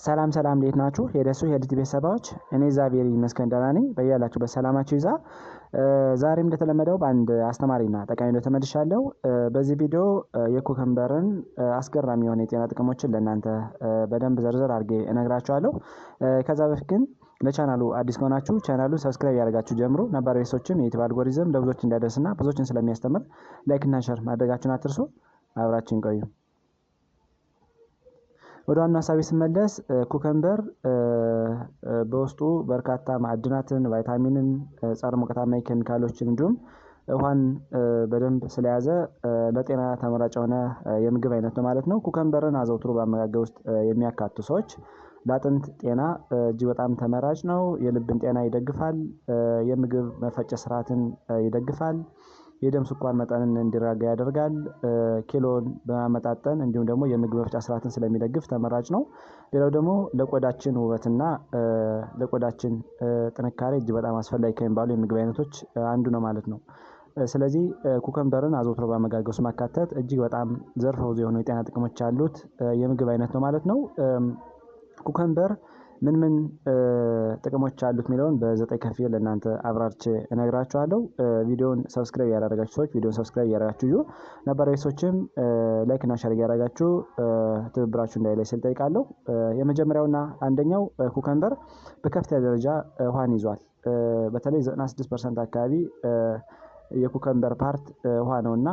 ሰላም ሰላም እንዴት ናችሁ? የደሱ የድት ቤተሰቦች እኔ ዛቤሪ ይመስገን ደህና ነኝ። በያላችሁበት ሰላማችሁ ይዛ። ዛሬም እንደተለመደው በአንድ አስተማሪና ጠቃሚ ቪዲዮ ተመልሻለሁ። በዚህ ቪዲዮ የኩከምበርን አስገራሚ የሆነ የጤና ጥቅሞችን ለእናንተ በደንብ ዘርዘር አድርጌ እነግራችኋለሁ። ከዛ በፊት ግን ለቻናሉ አዲስ ከሆናችሁ ቻናሉን ሰብስክራይብ ያደርጋችሁ ጀምሩ። ነባር ቤተሰቦችም የዩቲዩብ አልጎሪዝም ለብዙዎች እንዲያደርስና ብዙዎችን ስለሚያስተምር ላይክ እና ሼር ማድረጋችሁን አትርሱ። አብራችን ቆዩ። ወደ ዋናው ሀሳቤ ስመለስ ኩከምበር በውስጡ በርካታ ማዕድናትን፣ ቫይታሚንን፣ ጸረ ሙቀታማ ኬሚካሎችን እንዲሁም ውሃን በደንብ ስለያዘ ለጤና ተመራጭ የሆነ የምግብ አይነት ነው ማለት ነው። ኩከምበርን አዘውትሮ በአመጋገብ ውስጥ የሚያካቱ ሰዎች ለአጥንት ጤና እጅግ በጣም ተመራጭ ነው። የልብን ጤና ይደግፋል። የምግብ መፈጨት ስርዓትን ይደግፋል። የደም ስኳር መጠንን እንዲረጋ ያደርጋል። ኪሎን በማመጣጠን እንዲሁም ደግሞ የምግብ መፍጫ ስርዓትን ስለሚደግፍ ተመራጭ ነው። ሌላው ደግሞ ለቆዳችን ውበትና ለቆዳችን ጥንካሬ እጅግ በጣም አስፈላጊ ከሚባሉ የምግብ አይነቶች አንዱ ነው ማለት ነው። ስለዚህ ኩከምበርን አዘውትሮ በአመጋገብ ውስጥ ማካተት እጅግ በጣም ዘርፈ ብዙ የሆኑ የጤና ጥቅሞች ያሉት የምግብ አይነት ነው ማለት ነው። ኩከምበር ምን ምን ጥቅሞች አሉት የሚለውን በዘጠኝ ከፍዬ ለእናንተ አብራርቼ እነግራችኋለሁ። ቪዲዮውን ሰብስክራይብ ያደረጋችሁ ሰዎች ቪዲዮውን ሰብስክራይብ ያደረጋችሁ እዩ። ነባር ቤተሰቦችም ላይክ እና ሼር ያደረጋችሁ ትብብራችሁ እንዳይለይ ስል ጠይቃለሁ። የመጀመሪያውና አንደኛው ኩከምበር በከፍተኛ ደረጃ ውሃን ይዟል። በተለይ 96% አካባቢ የኩከምበር ፓርት ውሃ ነውና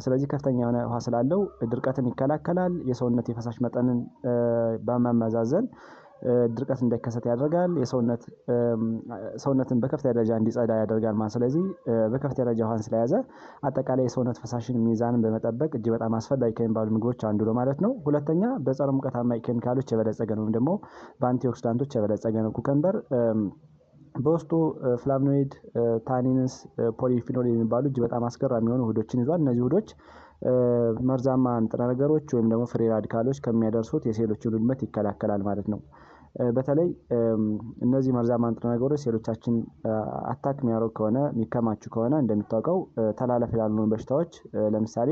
ስለዚህ ከፍተኛ የሆነ ውሃ ስላለው ድርቀትን ይከላከላል። የሰውነት የፈሳሽ መጠንን በማመዛዘን ድርቀት እንዳይከሰት ያደርጋል። ሰውነትን በከፍተኛ ደረጃ እንዲጸዳ ያደርጋል ማለት። ስለዚህ በከፍተኛ ደረጃ ውሃን ስለያዘ አጠቃላይ የሰውነት ፈሳሽን ሚዛንን በመጠበቅ እጅግ በጣም አስፈላጊ ከሚባሉ ምግቦች አንዱ ነው ማለት ነው። ሁለተኛ በጸረ ሙቀታማ ኬሚካሎች የበለጸገ ነው፣ ወይም ደግሞ በአንቲኦክሲዳንቶች የበለጸገ ነው ኩከምበር። በውስጡ ፍላቮኖይድ፣ ታኒንስ፣ ፖሊፊኖል የሚባሉ እጅግ በጣም አስገራሚ የሆኑ ውህዶችን ይዟል። እነዚህ ውህዶች መርዛማ ንጥረ ነገሮች ወይም ደግሞ ፍሪ ራዲካሎች ከሚያደርሱት የሴሎችን ውድመት ይከላከላል ማለት ነው። በተለይ እነዚህ መርዛማ ንጥረ ነገሮች ሴሎቻችን አታክ የሚያደርጉ ከሆነ የሚከማቹ ከሆነ እንደሚታወቀው ተላላፊ ያልሆኑ በሽታዎች ለምሳሌ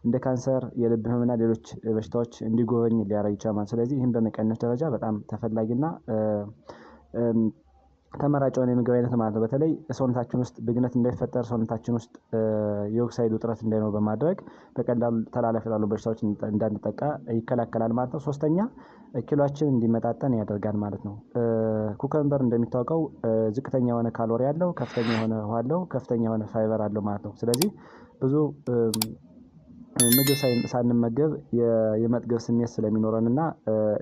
እንደ ካንሰር፣ የልብ ህመምና ሌሎች በሽታዎች እንዲጎበኝ ሊያደርግ ይችላል። ስለዚህ ይህን በመቀነስ ደረጃ በጣም ተፈላጊና ተመራጭ የሆነ የምግብ አይነት ማለት ነው። በተለይ ሰውነታችን ውስጥ ብግነት እንዳይፈጠር፣ ሰውነታችን ውስጥ የኦክሳይድ ውጥረት እንዳይኖር በማድረግ በቀላሉ ተላላፊ ያሉ በሽታዎች እንዳንጠቃ ይከላከላል ማለት ነው። ሶስተኛ ኪሎአችን እንዲመጣጠን ያደርጋል ማለት ነው። ኩከምበር እንደሚታወቀው ዝቅተኛ የሆነ ካሎሪ አለው፣ ከፍተኛ የሆነ ውሃ አለው፣ ከፍተኛ የሆነ ፋይበር አለው ማለት ነው። ስለዚህ ብዙ ምግብ ሳንመገብ የመጥገብ ስሜት ስለሚኖረንና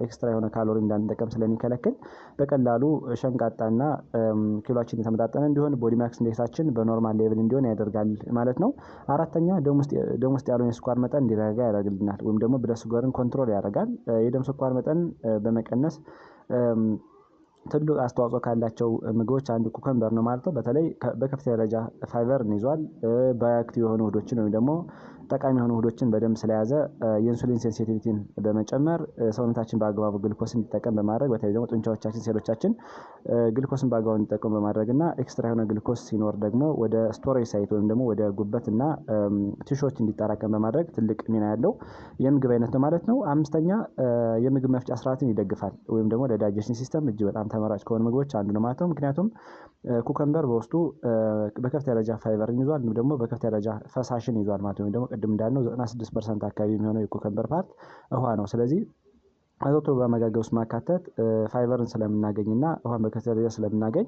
ኤክስትራ የሆነ ካሎሪ እንዳንጠቀም ስለሚከለክል በቀላሉ ሸንቃጣና ኪሎአችን የተመጣጠነ እንዲሆን ቦዲ ማክስ ኢንዴክሳችን በኖርማል ሌቭል እንዲሆን ያደርጋል ማለት ነው። አራተኛ ደም ውስጥ ያለውን የስኳር መጠን እንዲረጋ ያደርግልናል፣ ወይም ደግሞ ብለድ ሹገርን ኮንትሮል ያደርጋል። የደም ስኳር መጠን በመቀነስ ትልቅ አስተዋጽኦ ካላቸው ምግቦች አንዱ ኩከምበር ነው ማለት ነው። በተለይ በከፍተኛ ደረጃ ፋይበርን ይዟል። ባዮአክቲቭ የሆኑ ውህዶችን ወይም ደግሞ ጠቃሚ የሆኑ ውህዶችን በደንብ ስለያዘ የኢንሱሊን ሴንሲቲቪቲን በመጨመር ሰውነታችን በአግባቡ ግልኮስ እንዲጠቀም በማድረግ በተለይ ደግሞ ጡንቻዎቻችን፣ ሴሎቻችን ግልኮስን በአግባቡ እንዲጠቀሙ በማድረግ እና ኤክስትራ የሆነ ግልኮስ ሲኖር ደግሞ ወደ ስቶሬጅ ሳይት ወይም ደግሞ ወደ ጉበትና ቲሾች እንዲጠራቀም በማድረግ ትልቅ ሚና ያለው የምግብ አይነት ነው ማለት ነው። አምስተኛ የምግብ መፍጫ ስርዓትን ይደግፋል፣ ወይም ደግሞ ለዳይጀሽን ሲስተም እጅግ በጣም ተመራጭ ከሆኑ ምግቦች አንዱ ነው ማለት ነው። ምክንያቱም ኩከምበር በውስጡ በከፍተኛ ደረጃ ፋይበርን ይዟል፣ እንዲሁም ደግሞ በከፍተኛ ደረጃ ፈሳሽን ይዟል ማለት ነው። ወይም ደግሞ ቅድም እንዳልነው 96% አካባቢ የሚሆነው የኩከምበር ፓርት ውሃ ነው። ስለዚህ አዘውትሮ በአመጋገብ ውስጥ ማካተት ፋይበርን ስለምናገኝና ውሃን በከፍተኛ ደረጃ ስለምናገኝ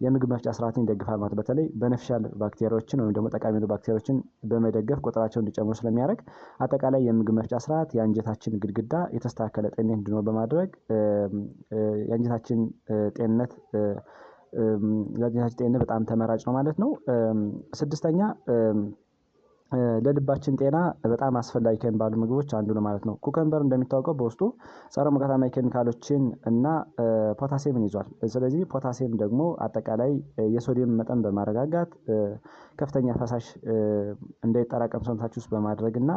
የምግብ መፍጫ ስርዓትን ይደግፋል ማለት። በተለይ በነፊሻል ባክቴሪያዎችን ወይም ደግሞ ጠቃሚ የሆኑ ባክቴሪያዎችን በመደገፍ ቁጥራቸውን እንዲጨምሩ ስለሚያደርግ አጠቃላይ የምግብ መፍጫ ስርዓት የአንጀታችን ግድግዳ የተስተካከለ ጤንነት እንዲኖር በማድረግ የአንጀታችን ጤንነት በጣም ተመራጭ ነው ማለት ነው። ስድስተኛ ለልባችን ጤና በጣም አስፈላጊ ከሚባሉ ምግቦች አንዱ ነው ማለት ነው። ኩከምበር እንደሚታወቀው በውስጡ ጸረ ሙቀታማ ኬሚካሎችን እና ፖታሲየምን ይዟል። ስለዚህ ፖታሲየም ደግሞ አጠቃላይ የሶዲየም መጠን በማረጋጋት ከፍተኛ ፈሳሽ እንዳይጠራቀም ሰውነታችን ውስጥ በማድረግ እና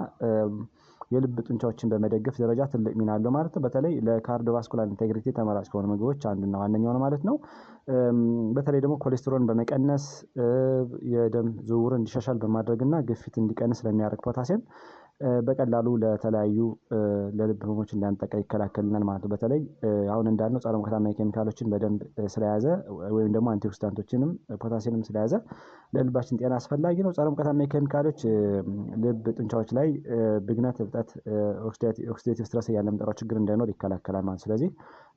የልብ ጡንቻዎችን በመደገፍ ደረጃ ትልቅ ሚና አለው ማለት ነው። በተለይ ለካርዲዮቫስኩላር ኢንቴግሪቲ ተመራጭ ከሆኑ ምግቦች አንዱና ዋነኛው ነው ማለት ነው። በተለይ ደግሞ ኮሌስትሮልን በመቀነስ የደም ዝውውር እንዲሻሻል በማድረግና ግፊት እንዲቀንስ ስለሚያደርግ ፖታሲየም በቀላሉ ለተለያዩ ለልብ ህመሞች እንዳንጠቃ ይከላከልናል ማለት ነው። በተለይ አሁን እንዳልነው ጸረ ሙቀታማ ኬሚካሎችን በደንብ ስለያዘ ወይም ደግሞ አንቲኦክሲዳንቶችንም ፖታሲየምም ስለያዘ ለልባችን ጤና አስፈላጊ ነው። ጸረ ሙቀታማ ኬሚካሎች ልብ ጡንቻዎች ላይ ብግነት፣ እብጠት፣ ኦክሲዴቲቭ ስትረስ እያልን የምንጠራው ችግር እንዳይኖር ይከላከላል ማለት ነው። ስለዚህ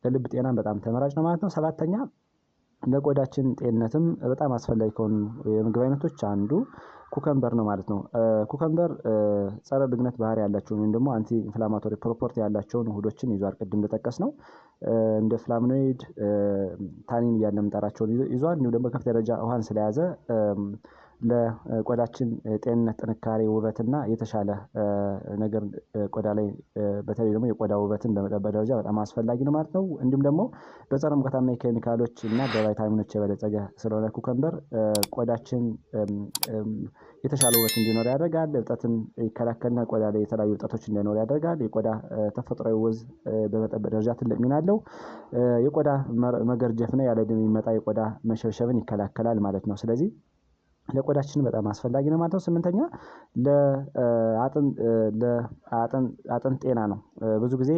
ለልብ ጤናም በጣም ተመራጭ ነው ማለት ነው። ሰባተኛ ለቆዳችን ጤንነትም በጣም አስፈላጊ ከሆኑ የምግብ አይነቶች አንዱ ኩከምበር ነው ማለት ነው። ኩከምበር ጸረ ብግነት ባህሪ ያላቸውን ወይም ደግሞ አንቲ ኢንፍላማቶሪ ፕሮፐርቲ ያላቸውን ውህዶችን ይዟል። ቅድም እንደጠቀስነው እንደ ፍላቮኖይድ፣ ታኒን እያልን የምንጠራቸውን ይዟል። እንዲሁም ደግሞ ከፍተኛ ደረጃ ውሃን ስለያዘ ለቆዳችን ጤንነት፣ ጥንካሬ፣ ውበትና የተሻለ ነገር ቆዳ ላይ በተለይ ደግሞ የቆዳ ውበትን በመጠበቅ ደረጃ በጣም አስፈላጊ ነው ማለት ነው። እንዲሁም ደግሞ በጸረ ሙቀታማ ኬሚካሎች እና በቫይታሚኖች የበለጸገ ስለሆነ ኩከምበር ቆዳችን የተሻለ ውበት እንዲኖር ያደርጋል። እብጠትን ይከላከልና ቆዳ ላይ የተለያዩ እብጠቶች እንዳይኖር ያደርጋል። የቆዳ ተፈጥሯዊ ውዝ በመጠበቅ ደረጃ ትልቅ ሚና አለው። የቆዳ መገርጀፍና ያለ ዕድሜ የሚመጣ የቆዳ መሸብሸብን ይከላከላል ማለት ነው። ስለዚህ ለቆዳችን በጣም አስፈላጊ ነው ማለት ነው። ስምንተኛ ለአጥንት ጤና ነው። ብዙ ጊዜ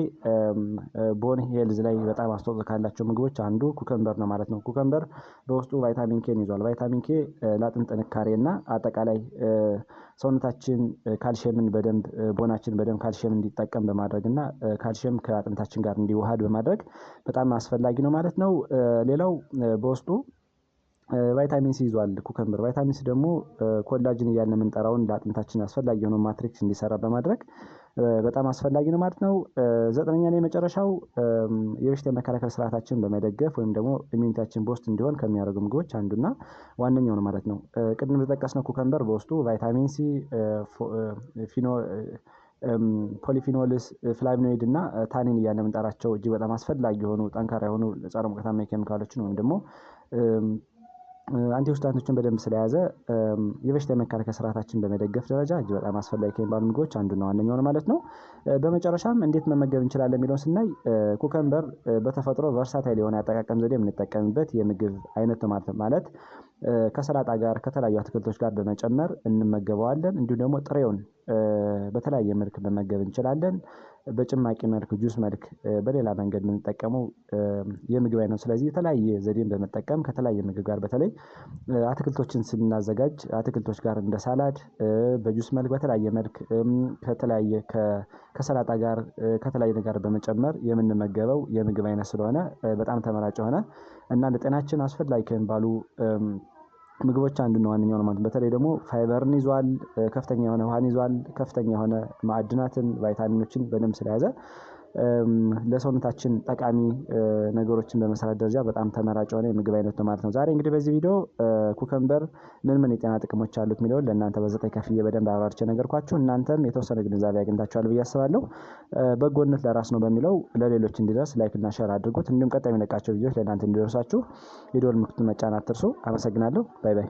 ቦን ሄልዝ ላይ በጣም አስተዋጽኦ ካላቸው ምግቦች አንዱ ኩከምበር ነው ማለት ነው። ኩከምበር በውስጡ ቫይታሚን ኬን ይዟል። ቫይታሚን ኬ ለአጥንት ጥንካሬ እና አጠቃላይ ሰውነታችን ካልሽየምን ቦናችን በደንብ ካልሽየም እንዲጠቀም በማድረግ እና ካልሽየም ከአጥንታችን ጋር እንዲዋሃድ በማድረግ በጣም አስፈላጊ ነው ማለት ነው። ሌላው በውስጡ ቫይታሚን ሲ ይዟል ኩከምበር። ቫይታሚን ሲ ደግሞ ኮላጅን እያልን የምንጠራውን ለአጥንታችን አስፈላጊ የሆነው ማትሪክስ እንዲሰራ በማድረግ በጣም አስፈላጊ ነው ማለት ነው። ዘጠነኛ ላይ የመጨረሻው የበሽታ የመከላከል ስርዓታችን በመደገፍ ወይም ደግሞ ኢሚዩኒቲያችን ቦስት እንዲሆን ከሚያደርጉ ምግቦች አንዱና ዋነኛው ነው ማለት ነው። ቅድም እንደጠቀስነው ኩከምበር በውስጡ ቫይታሚን ሲ፣ ፖሊፊኖልስ፣ ፍላቮኖይድ እና ታኒን እያልን የምንጠራቸው እጅግ በጣም አስፈላጊ የሆኑ ጠንካራ የሆኑ ጸረ ሙቀታማ ኬሚካሎችን ወይም ደግሞ አንቲኦክሲዳንቶችን በደንብ ስለያዘ የበሽታ የመከላከል ስርዓታችን በመደገፍ ደረጃ እጅግ በጣም አስፈላጊ ከሚባሉ ምግቦች አንዱና ዋነኛው ነው ማለት ነው። በመጨረሻም እንዴት መመገብ እንችላለን የሚለውን ስናይ ኩከምበር በተፈጥሮ ቨርሳታይል የሆነ አጠቃቀም ዘዴ የምንጠቀምበት የምግብ አይነት ነው ማለት ከሰላጣ ጋር ከተለያዩ አትክልቶች ጋር በመጨመር እንመገበዋለን። እንዲሁም ደግሞ ጥሬውን በተለያየ መልክ መመገብ እንችላለን። በጭማቂ መልክ፣ ጁስ መልክ፣ በሌላ መንገድ የምንጠቀመው የምግብ አይነት ነው። ስለዚህ የተለያየ ዘዴን በመጠቀም ከተለያየ ምግብ ጋር በተለይ አትክልቶችን ስናዘጋጅ አትክልቶች ጋር እንደ ሳላድ፣ በጁስ መልክ፣ በተለያየ መልክ ከሰላጣ ጋር ከተለያየ ነገር በመጨመር የምንመገበው የምግብ አይነት ስለሆነ በጣም ተመራጭ የሆነ እና ለጤናችን አስፈላጊ ከሚባሉ ምግቦች አንዱና ዋነኛው ነው ማለት ነው። በተለይ ደግሞ ፋይበርን ይዟል፣ ከፍተኛ የሆነ ውሃን ይዟል፣ ከፍተኛ የሆነ ማዕድናትን፣ ቫይታሚኖችን በደንብ ስለያዘ ለሰውነታችን ጠቃሚ ነገሮችን በመስራት ደረጃ በጣም ተመራጭ የሆነ የምግብ አይነት ነው ማለት ነው። ዛሬ እንግዲህ በዚህ ቪዲዮ ኩከምበር ምን የጤና ጥቅሞች አሉት የሚለውን ለእናንተ በዘጠኝ ከፍዬ በደንብ አብራርቼ ነገርኳችሁ። እናንተም የተወሰነ ግንዛቤ አግኝታችኋል ብዬ አስባለሁ። በጎነት ለራስ ነው በሚለው ለሌሎች እንዲደርስ ላይክ እና ሼር አድርጉት። እንዲሁም ቀጣይ የሚለቃቸው ቪዲዮዎች ለእናንተ እንዲደርሳችሁ የደወል ምልክቱን መጫን አትርሱ። አመሰግናለሁ። ባይ ባይ።